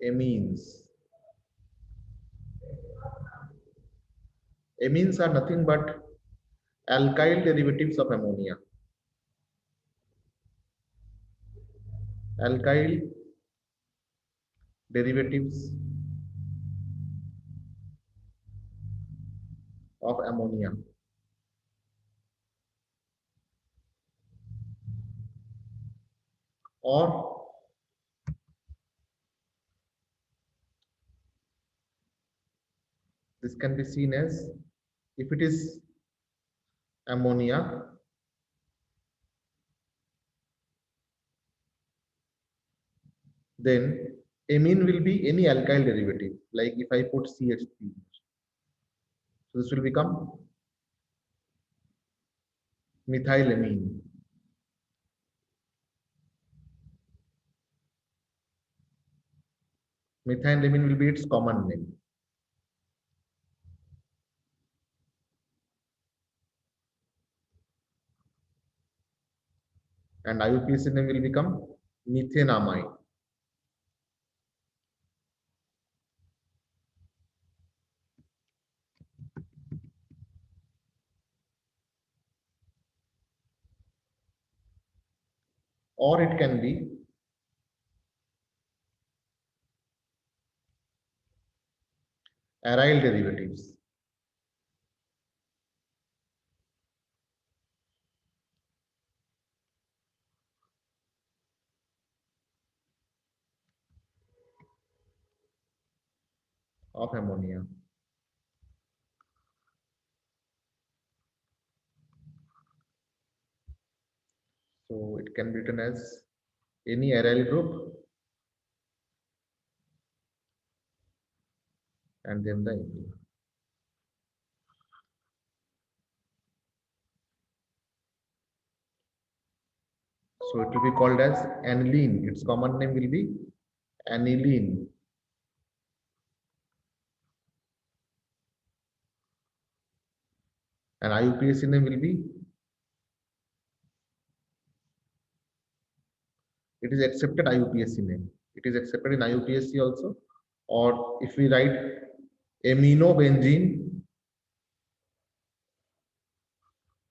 Amines. Amines are nothing but alkyl derivatives of ammonia. Alkyl derivatives of ammonia. Or this can be seen as, if it is ammonia, then amine will be any alkyl derivative. Like if I put CH3, so this will become methylamine. Methylamine will be its common name. And IUPAC name will become methenamine. Or it can be aryl derivatives. Of ammonia. So it can be written as any aryl group and then the amine. So it will be called as aniline. Its common name will be aniline. And IUPAC name will be, it is accepted IUPAC name. It is accepted in IUPAC also. Or if we write aminobenzene,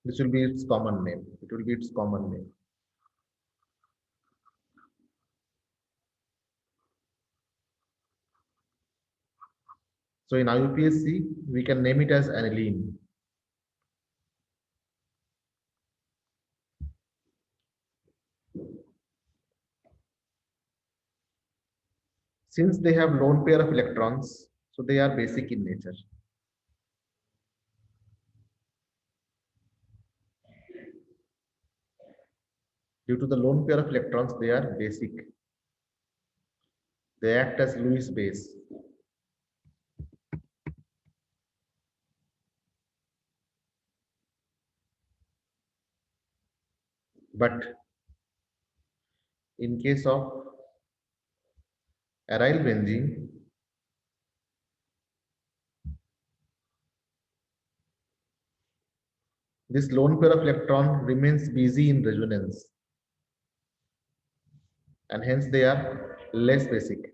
this will be its common name. It will be its common name. So in IUPAC, we can name it as aniline. Since they have lone pair of electrons, so they are basic in nature. Due to the lone pair of electrons, they are basic. They act as Lewis base. But in case of aryl benzene, this lone pair of electron remains busy in resonance, and hence they are less basic.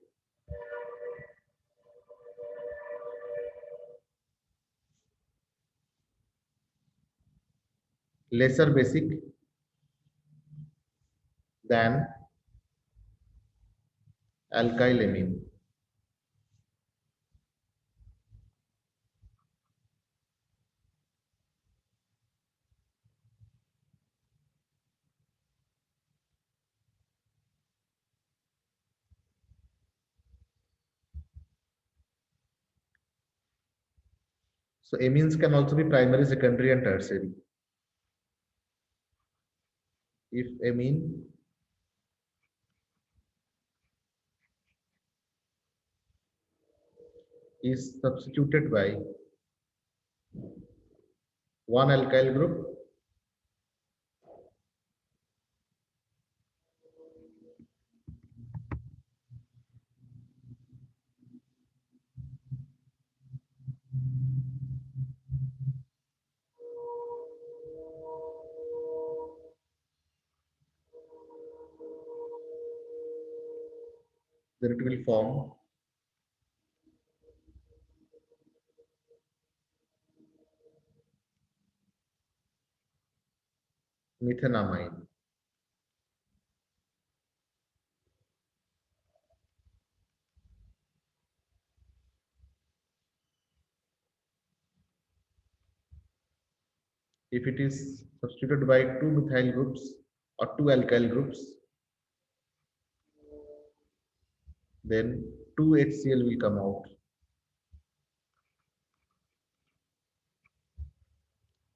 Lesser basic than alkyl amine. So amines can also be primary, secondary, and tertiary. If amine is substituted by one alkyl group, then it will form methenamine. If it is substituted by two methyl groups or two alkyl groups, then 2 HCl will come out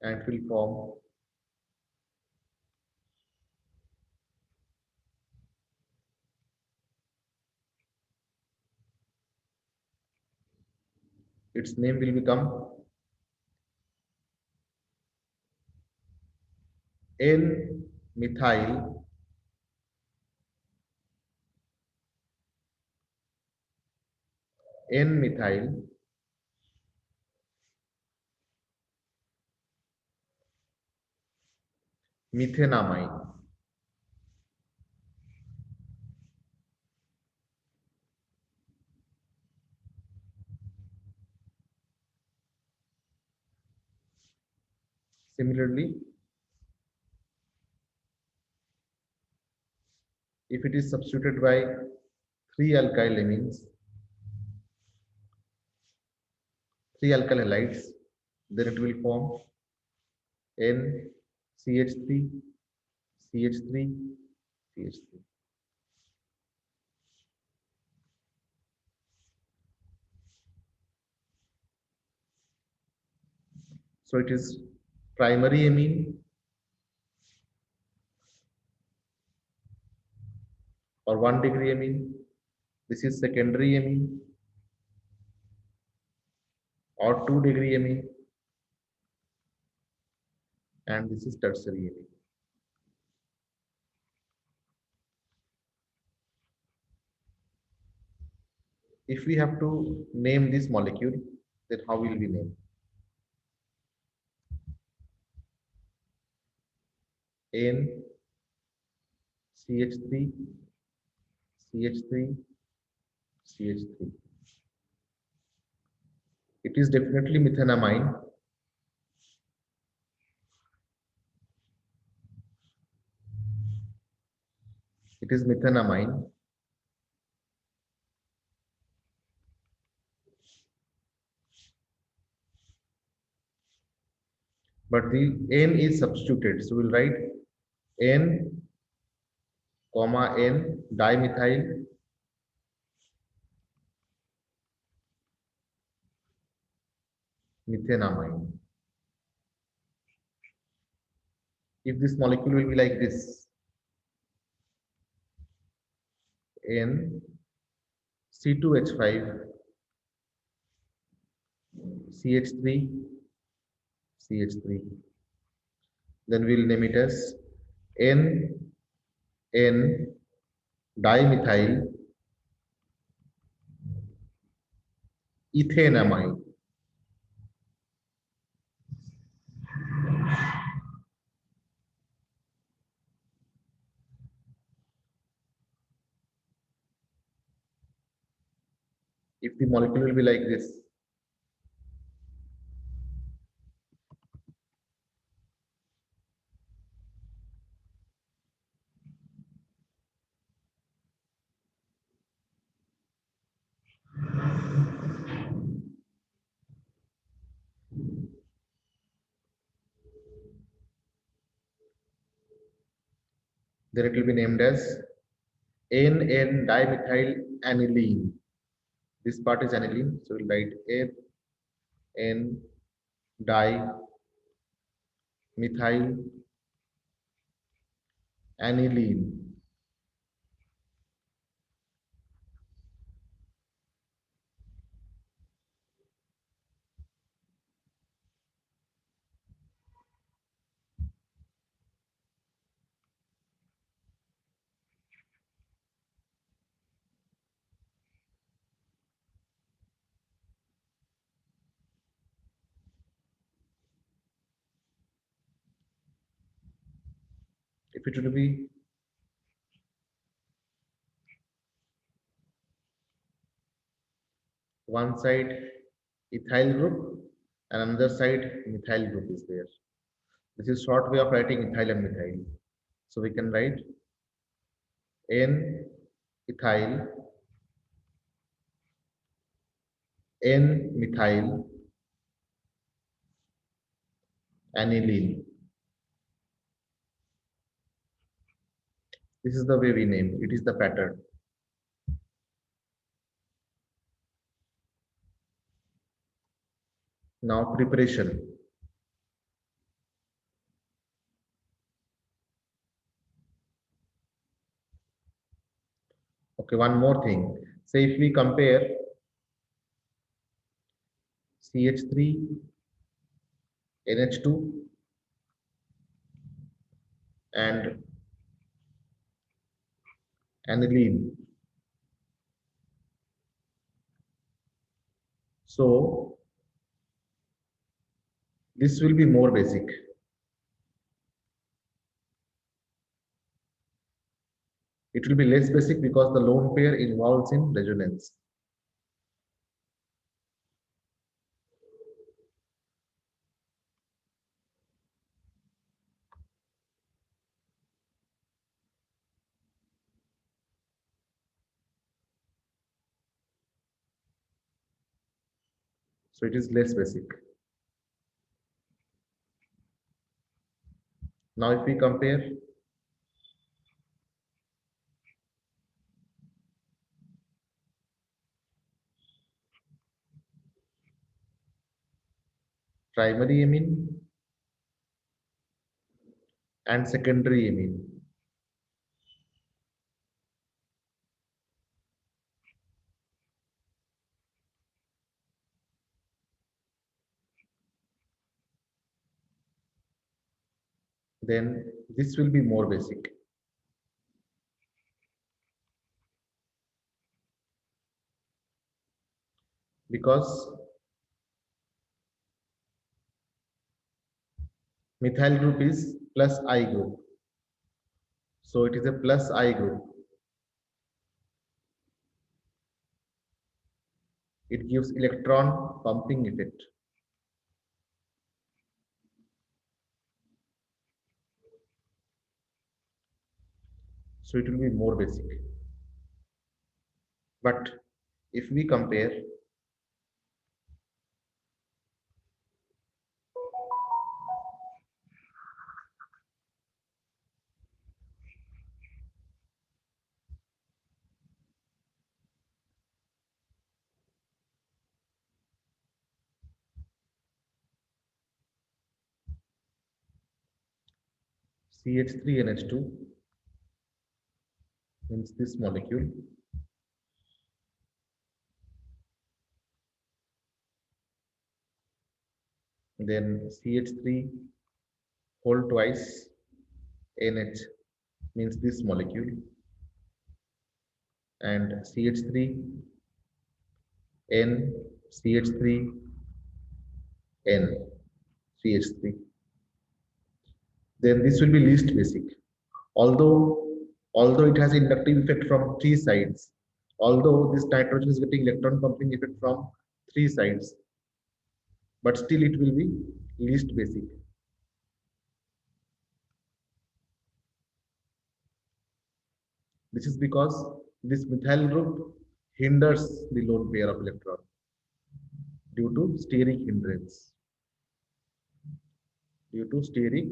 and it will form its name will become N-methyl N-methyl methenamine. Similarly, if it is substituted by three alkyl amines, three alkyl halides, then it will form NCH3, CH3, CH3. So it is primary amine or 1-degree amine. This is secondary amine or 2-degree amine, and this is tertiary amine. If we have to name this molecule, then how will we name? N CH3, CH3, CH3. It is definitely methenamine. It is methenamine. But the N is substituted. So we'll write N, comma N, dimethyl methenamine. If this molecule will be like this, N C2H5 CH3 CH3, then we'll name it as N N dimethyl ethanamide. If the molecule will be like this, then it will be named as N dimethyl aniline. This part is aniline, so we'll write N dimethyl aniline. If it will be one side ethyl group and another side methyl group is there, This is short way of writing ethyl and methyl. So we can write N ethyl, N methyl aniline. This is the way we name. It is the pattern. Now preparation. Okay, one more thing. Say if we compare CH3, NH2 and aniline. So this will be more basic. It will be less basic because the lone pair involves in resonance. So it is less basic. Now if we compare primary amine and secondary amine, then this will be more basic. Because methyl group is plus I group. So it is a plus I group. It gives electron pumping effect. So it will be more basic. But if we compare CH3NH2 means this molecule, then CH3 whole twice NH means this molecule, and CH3 N CH3 N CH3. Then this will be least basic. Although it has inductive effect from three sides, although this nitrogen is getting electron pumping effect from three sides, but still it will be least basic. This is because this methyl group hinders the lone pair of electron due to steric hindrance. Due to steric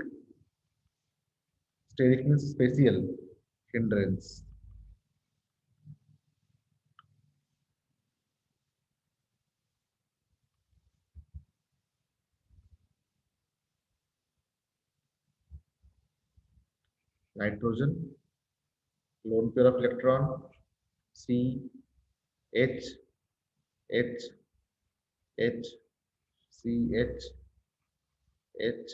means spatial hindrance. Nitrogen, lone pair of electron, C, H, H, H, C, H, H,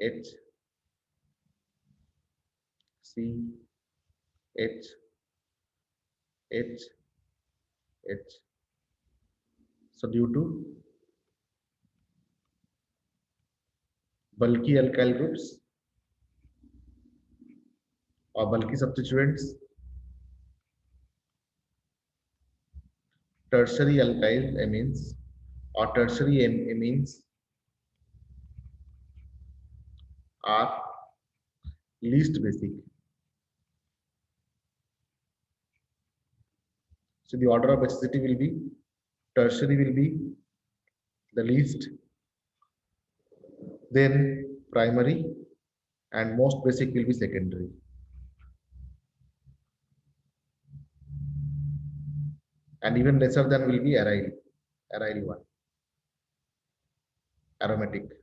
H, C, H, H, H. So due to bulky alkyl groups or bulky substituents, tertiary alkyl amines or tertiary amines are least basic. So the order of basicity will be tertiary will be the least, then primary, and most basic will be secondary. And even lesser than will be aryl one, aromatic.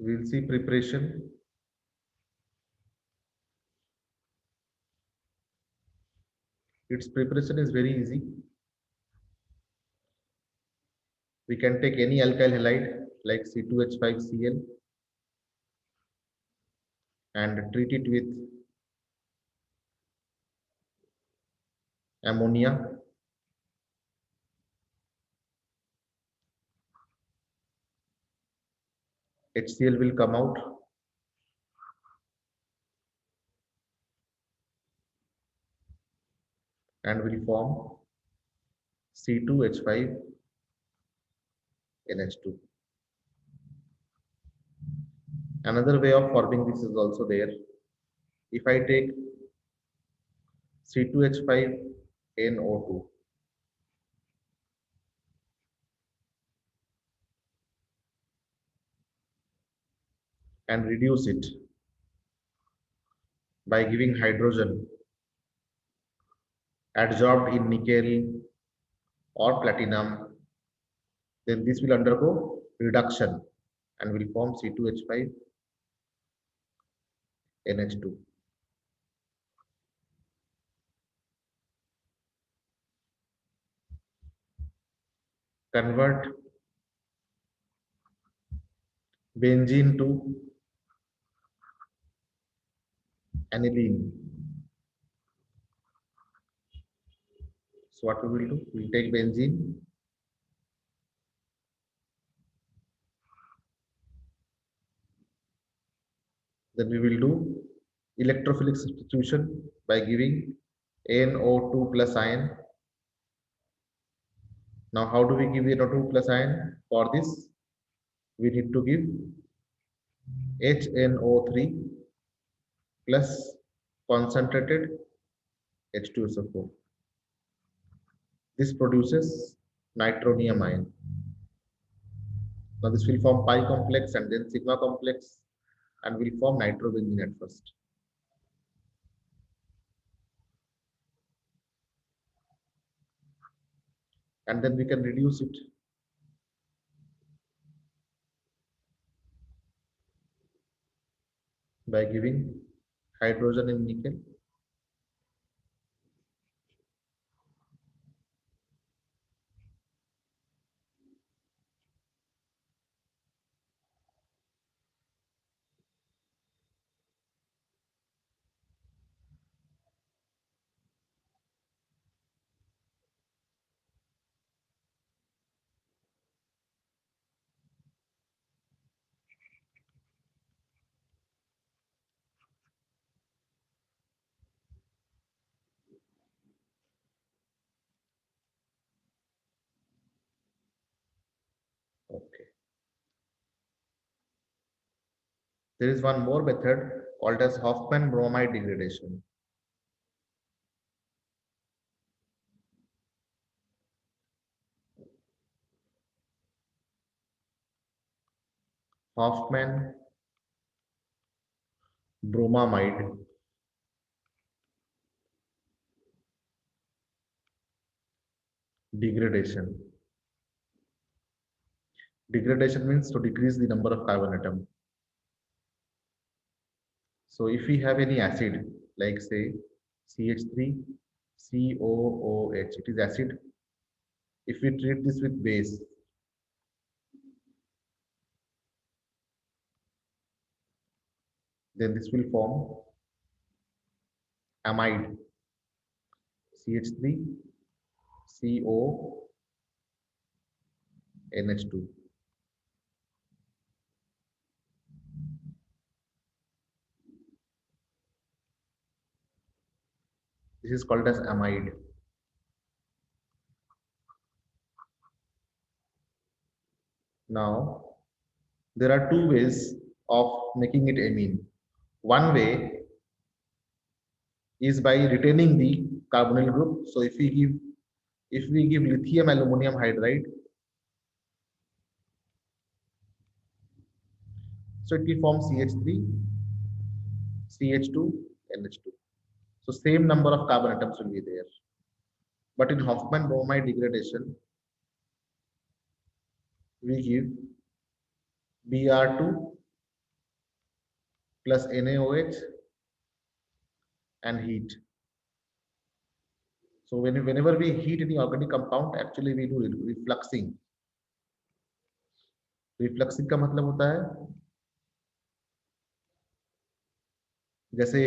We'll see preparation. Its preparation is very easy. We can take any alkyl halide like C2H5Cl and treat it with ammonia. HCl will come out and will form C2H5NH2. Another way of forming this is also there. If I take C2H5NO2 and reduce it by giving hydrogen adsorbed in nickel or platinum, then this will undergo reduction and will form C2H5NH2. Convert benzene to aniline. So what we will do? We will take benzene, then we will do electrophilic substitution by giving NO2 plus ion. Now how do we give NO2 plus ion? For this we need to give HNO3 plus concentrated H2SO4. This produces nitronium ion. Now this will form pi complex and then sigma complex and will form nitrobenzene at first. And then we can reduce it by giving hydrogen in nickel Okay. There is one more method called as Hoffman bromide degradation. Hoffman bromamide degradation. Degradation means to decrease the number of carbon atom. So if we have any acid, like say CH3, COOH, it is acid. If we treat this with base, then this will form amide CH3, CO, NH2. This is called as amide. Now, there are two ways of making it amine. One way is by retaining the carbonyl group. So if we give lithium aluminum hydride, so it will form CH3, CH2, NH2. So same number of carbon atoms will be there. But in Hoffman bromide degradation, we give Br2 plus NaOH and heat. So whenever we heat any organic compound, actually we do refluxing. रिफ्लक्सिंग का मतलब होता है जैसे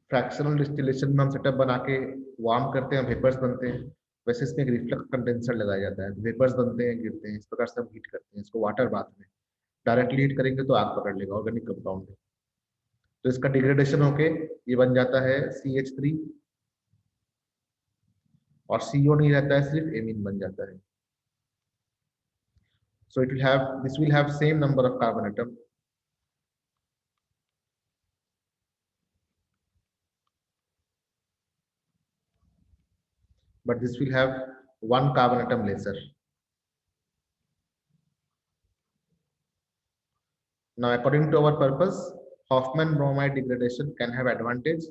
fractional distillation में हम setup बना के warm करते हैं, वेपर्स बनते हैं, वैसे इसमें एक रिफ्लक्स कंडेंसर लगाया जाता है, वेपर्स बनते हैं, गिरते हैं, इस प्रकार से हम हीट करते हैं इसको वाटर बाथ में। डायरेक्टली हीट करेंगे तो आग पकड़ लेगा ऑर्गेनिक कंपाउंड में। तो इसका डिग्रेडेशन होके ये बन जाता है CH3 और CO नहीं रहता है, सिर्फ एमीन बन जाता है। So this will have same number of carbon atom. But this will have one carbon atom lesser. Now, according to our purpose, Hoffman bromide degradation can have advantage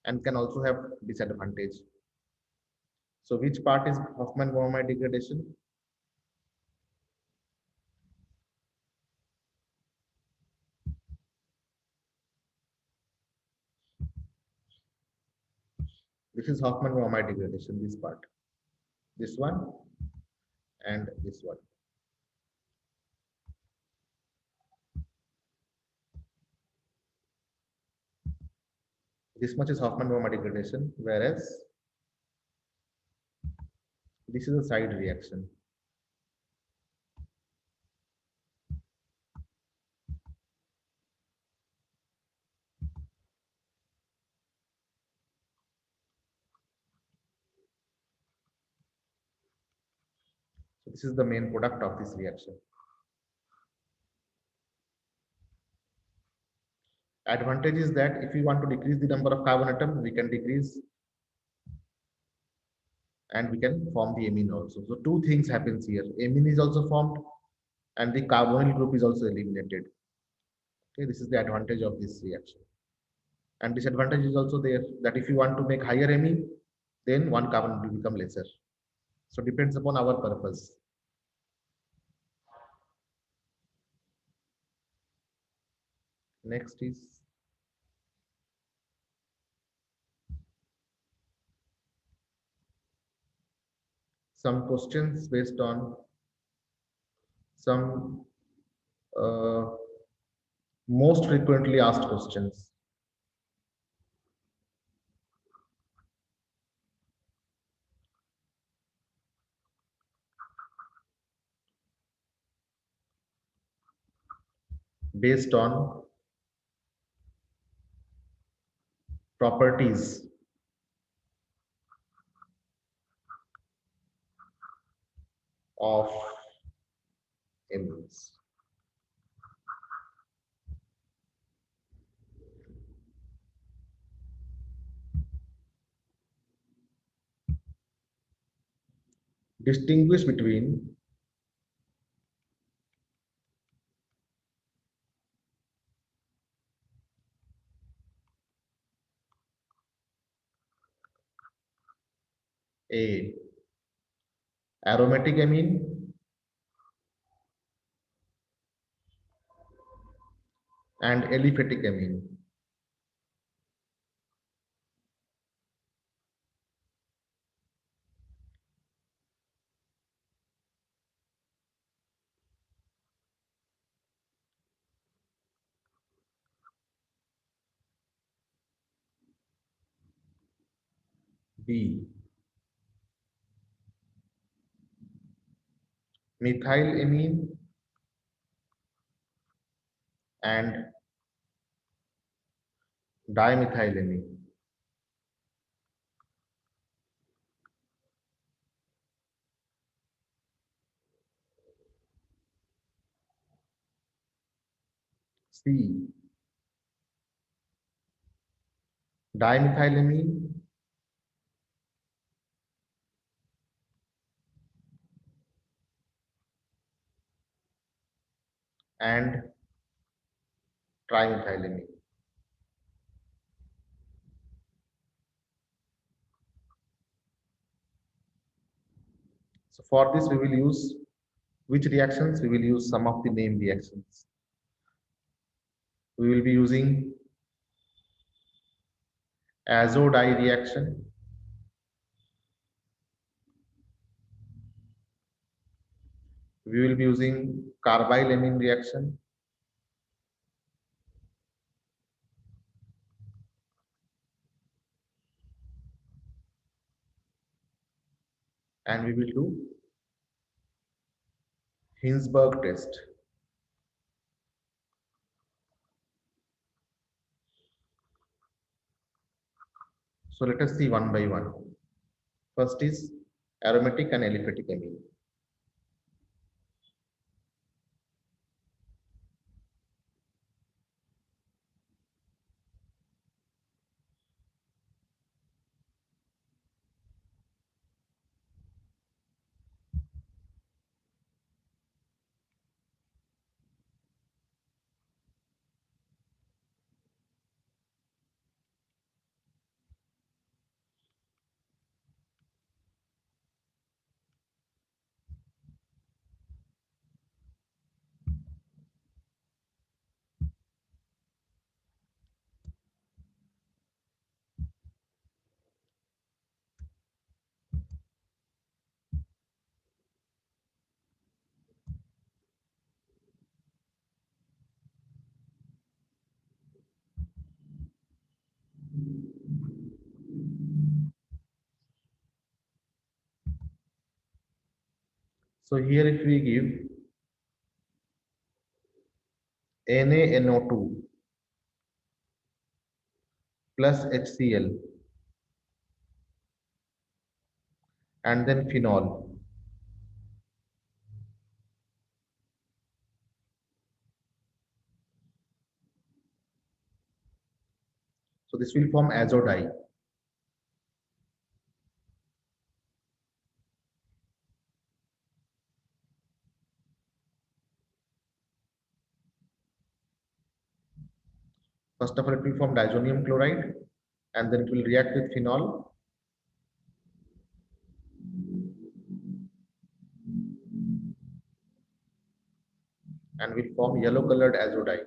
and can also have disadvantage. So, which part is Hoffman bromide degradation? This is Hoffman bromide degradation, this part, this one, and this one. This much is Hoffman bromide degradation, whereas this is a side reaction. So, this is the main product of this reaction. Advantage is that if we want to decrease the number of carbon atom, we can decrease and we can form the amine also. So two things happens here. Amine is also formed and the carbonyl group is also eliminated. Okay, this is the advantage of this reaction. And disadvantage is also there that if you want to make higher amine, then one carbon will become lesser. So depends upon our purpose. Next is some questions based on some most frequently asked questions. Based on properties of amines. Distinguish between a aromatic amine and aliphatic amine. B methylamine and dimethylamine. C. Dimethylamine and trimethylamine. So for this we will use which reactions? We will use some of the name reactions. We will be using azo dye reaction, we will be using carbylamine reaction, and we will do Hinsberg test. So let us see one by one. First is aromatic and aliphatic amine. So here if we give NaNO2 plus HCl and then phenol. So this will form azo dye. First of all, it will form diazonium chloride and then it will react with phenol and will form yellow colored azo dye.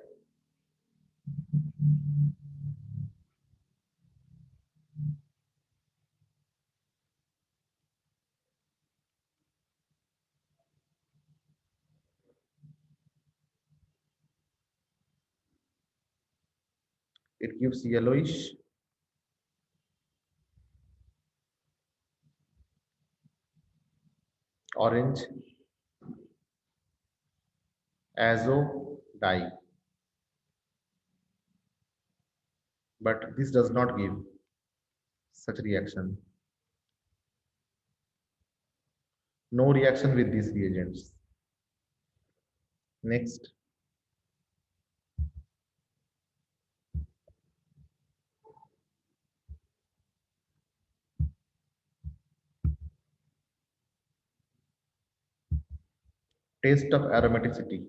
It gives yellowish orange azo dye, but this does not give such reaction. No reaction with these reagents. Next, taste of aromaticity.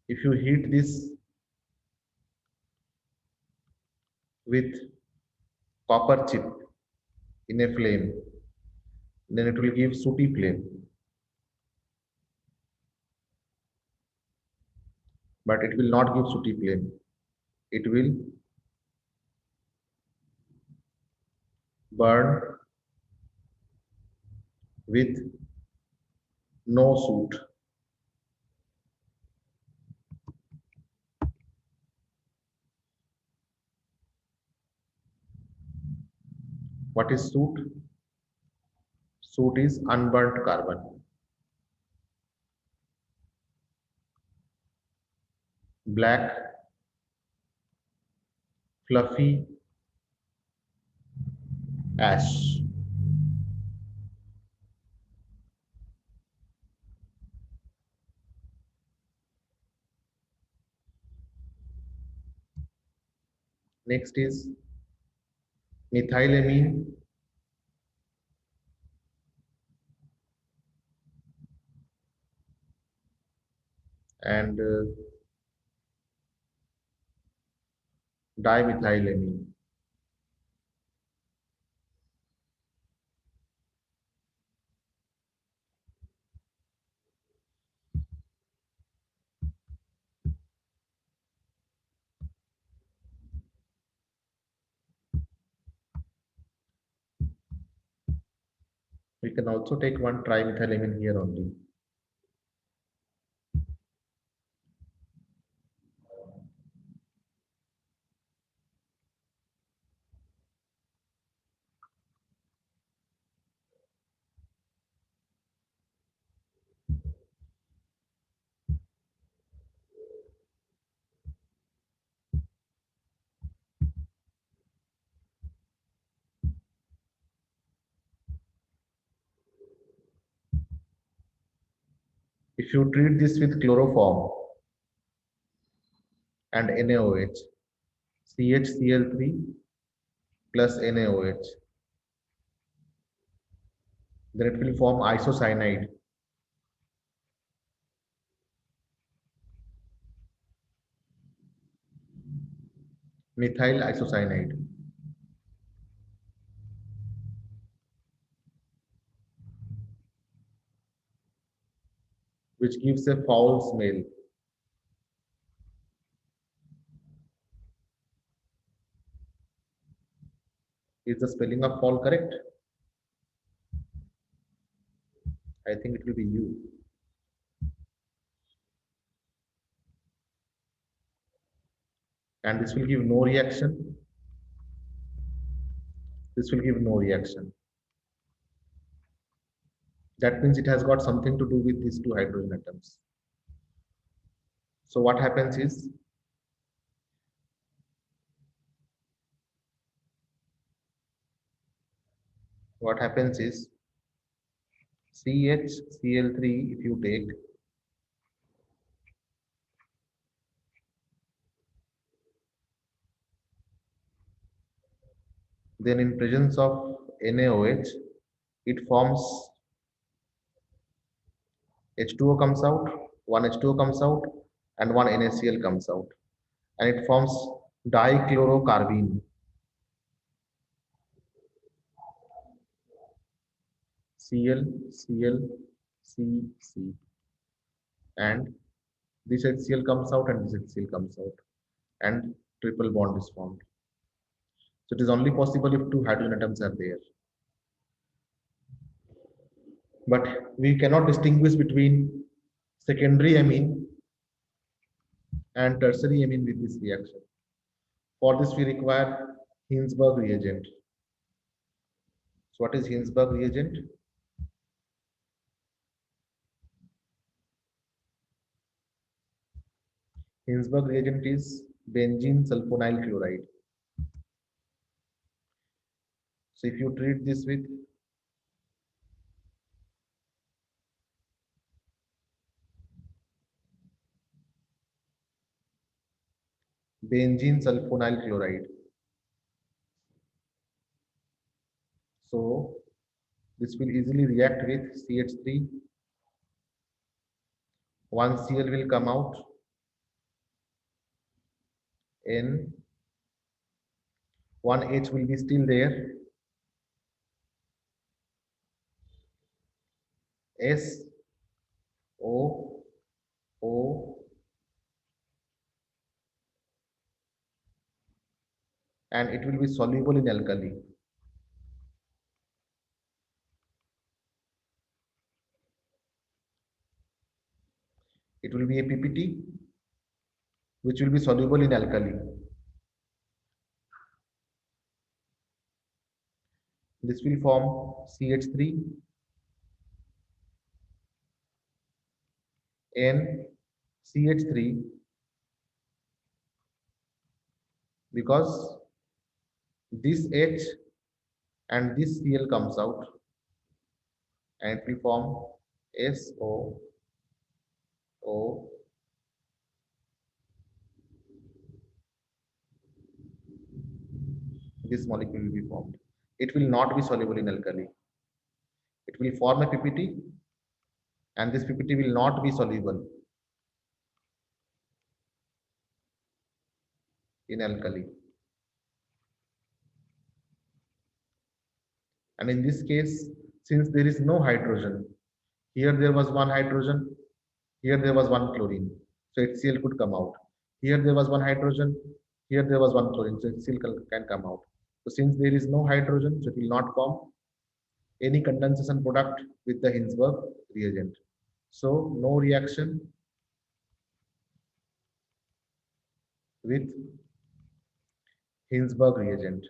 If you heat this with copper chip in a flame, then it will give sooty flame. But it will not give sooty flame. It will burn with no soot. What is soot? Soot is unburnt carbon. Black, fluffy ash. Next is methylamine and dimethylamine. We can also take one trimethylamine here only. If you treat this with chloroform and NaOH, CHCl3 plus NaOH, then it will form isocyanide, methyl isocyanide, which gives a foul smell. Is the spelling of foul correct? I think it will be U. And this will give no reaction. This will give no reaction. That means it has got something to do with these two hydrogen atoms. So what happens is CHCl3 if you take, then in presence of NaOH, it forms H2O comes out, one H2O comes out, and one NaCl comes out, and it forms dichlorocarbene, Cl, Cl, C, C, and this HCl comes out and this HCl comes out, and triple bond is formed. So it is only possible if two hydrogen atoms are there. But we cannot distinguish between secondary amine and tertiary amine with this reaction. For this, we require Hinsberg reagent. So, what is Hinsberg reagent? Hinsberg reagent is benzene sulfonyl chloride. So, if you treat this with benzene sulfonyl chloride, so this will easily react with CH3. One Cl will come out, N, one H will be still there, S, O, O, and it will be soluble in alkali. It will be a PPT which will be soluble in alkali. This will form CH3, N, CH3, because this H and this Cl comes out and it will form SO, O. This molecule will be formed. It will not be soluble in alkali. It will form a PPT and this PPT will not be soluble in alkali. And in this case, since there is no hydrogen, here there was one hydrogen, here there was one chlorine, so HCl could come out. Here there was one hydrogen, here there was one chlorine, so HCl can come out. So since there is no hydrogen, so it will not form any condensation product with the Hinsberg reagent. So no reaction with Hinsberg reagent.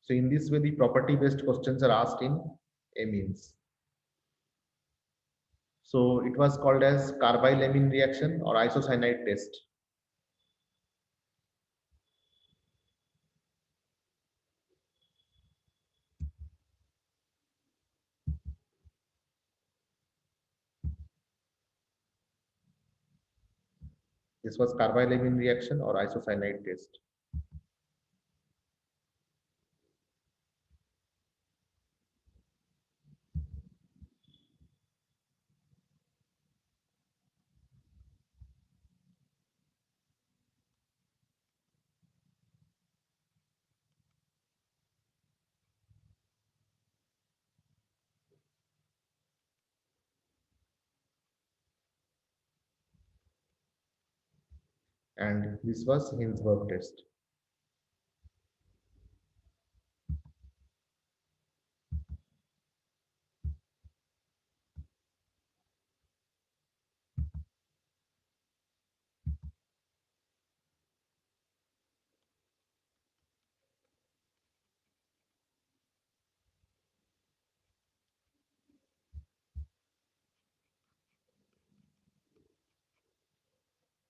So in this way, the property-based questions are asked in amines. So it was called as carbyl-amine reaction or isocyanide test. This was carbyl-amine reaction or isocyanide test. And this was Hinsberg test.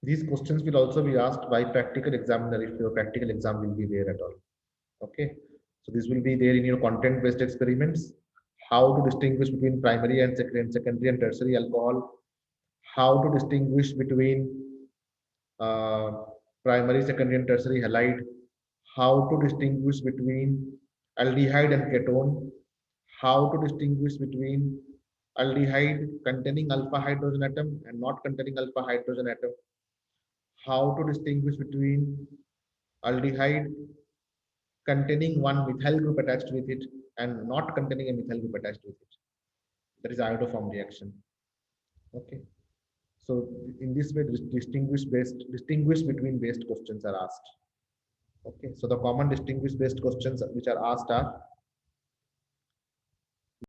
These questions will also be asked by practical examiner if your practical exam will be there at all. Okay. So this will be there in your content-based experiments. How to distinguish between primary and secondary and tertiary alcohol. How to distinguish between uh, primary, secondary, and tertiary halide. How to distinguish between aldehyde and ketone. How to distinguish between aldehyde containing alpha hydrogen atom and not containing alpha hydrogen atom. How to distinguish between aldehyde containing one methyl group attached with it and not containing a methyl group attached with it. That is iodoform reaction. Okay. So in this way, distinguish between based questions are asked. Okay. So the common distinguish based questions which are asked are